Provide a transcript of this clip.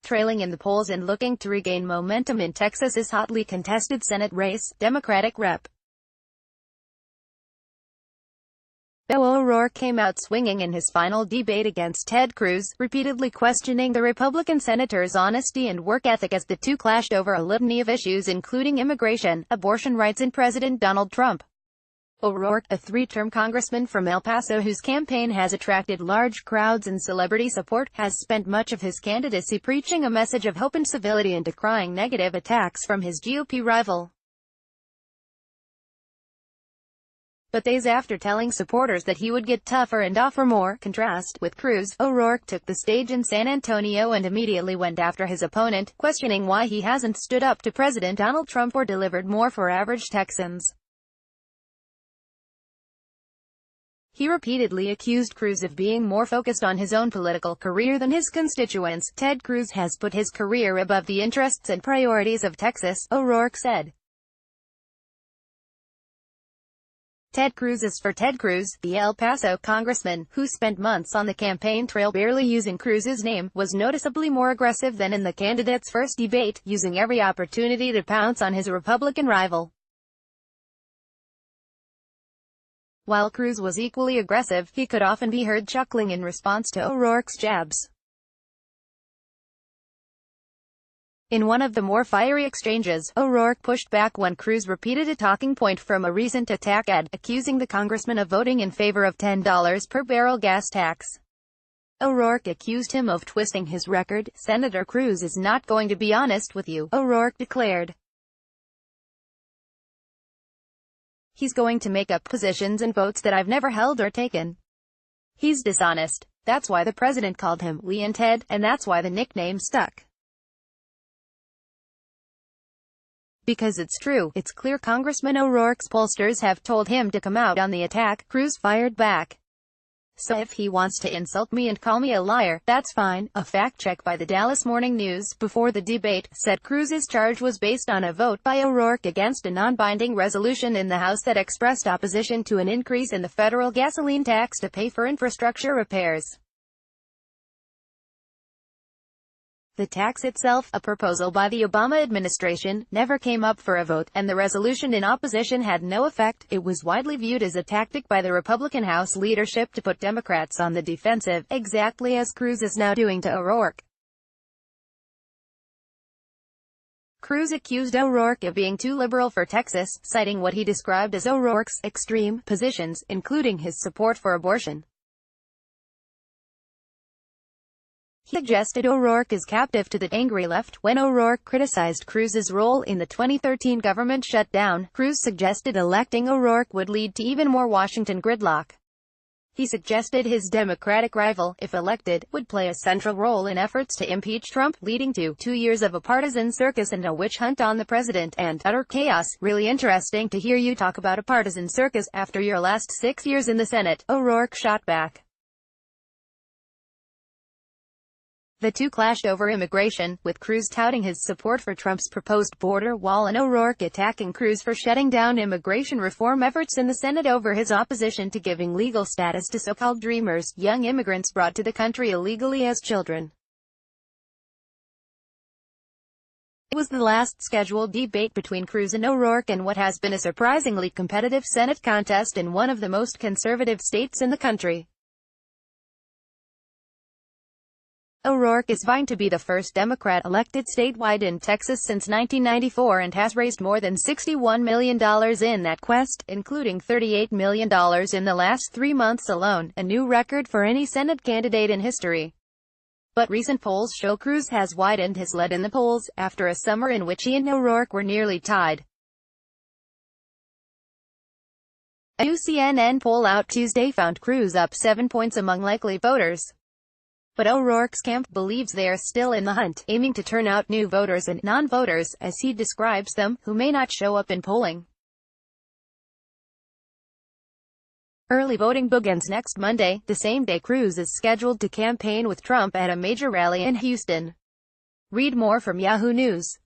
Trailing in the polls and looking to regain momentum in Texas's hotly contested Senate race, Democratic Rep. Beto O'Rourke came out swinging in his final debate against Ted Cruz, repeatedly questioning the Republican senator's honesty and work ethic as the two clashed over a litany of issues including immigration, abortion rights and President Donald Trump. O'Rourke, a three-term congressman from El Paso whose campaign has attracted large crowds and celebrity support, has spent much of his candidacy preaching a message of hope and civility and decrying negative attacks from his GOP rival. But days after telling supporters that he would get tougher and offer more contrast with Cruz, O'Rourke took the stage in San Antonio and immediately went after his opponent, questioning why he hasn't stood up to President Donald Trump or delivered more for average Texans. He repeatedly accused Cruz of being more focused on his own political career than his constituents. Ted Cruz has put his career above the interests and priorities of Texas, O'Rourke said. Ted Cruz is for Ted Cruz, the El Paso congressman, who spent months on the campaign trail barely using Cruz's name, was noticeably more aggressive than in the candidate's first debate, using every opportunity to pounce on his Republican rival. While Cruz was equally aggressive, he could often be heard chuckling in response to O'Rourke's jabs. In one of the more fiery exchanges, O'Rourke pushed back when Cruz repeated a talking point from a recent attack ad, accusing the congressman of voting in favor of $10 per barrel gas tax. O'Rourke accused him of twisting his record. "Senator Cruz is not going to be honest with you," O'Rourke declared. "He's going to make up positions and votes that I've never held or taken. He's dishonest. That's why the president called him Lee and Ted, and that's why the nickname stuck. Because it's true. It's clear Congressman O'Rourke's pollsters have told him to come out on the attack," Cruz fired back. "So if he wants to insult me and call me a liar, that's fine." A fact-check by the Dallas Morning News, before the debate, said Cruz's charge was based on a vote by O'Rourke against a non-binding resolution in the House that expressed opposition to an increase in the federal gasoline tax to pay for infrastructure repairs. The tax itself, a proposal by the Obama administration, never came up for a vote, and the resolution in opposition had no effect. It was widely viewed as a tactic by the Republican House leadership to put Democrats on the defensive, exactly as Cruz is now doing to O'Rourke. Cruz accused O'Rourke of being too liberal for Texas, citing what he described as O'Rourke's extreme positions, including his support for abortion. He suggested O'Rourke is captive to the angry left. When O'Rourke criticized Cruz's role in the 2013 government shutdown, Cruz suggested electing O'Rourke would lead to even more Washington gridlock. He suggested his Democratic rival, if elected, would play a central role in efforts to impeach Trump, leading to 2 years of a partisan circus and a witch hunt on the president, and utter chaos. "Really interesting to hear you talk about a partisan circus after your last 6 years in the Senate," O'Rourke shot back. The two clashed over immigration, with Cruz touting his support for Trump's proposed border wall and O'Rourke attacking Cruz for shutting down immigration reform efforts in the Senate over his opposition to giving legal status to so-called dreamers, young immigrants brought to the country illegally as children. It was the last scheduled debate between Cruz and O'Rourke in what has been a surprisingly competitive Senate contest in one of the most conservative states in the country. O'Rourke is vying to be the first Democrat elected statewide in Texas since 1994 and has raised more than $61 million in that quest, including $38 million in the last 3 months alone, a new record for any Senate candidate in history. But recent polls show Cruz has widened his lead in the polls, after a summer in which he and O'Rourke were nearly tied. A new CNN poll out Tuesday found Cruz up 7 points among likely voters. But O'Rourke's camp believes they are still in the hunt, aiming to turn out new voters and non-voters, as he describes them, who may not show up in polling. Early voting begins next Monday, the same day Cruz is scheduled to campaign with Trump at a major rally in Houston. Read more from Yahoo News.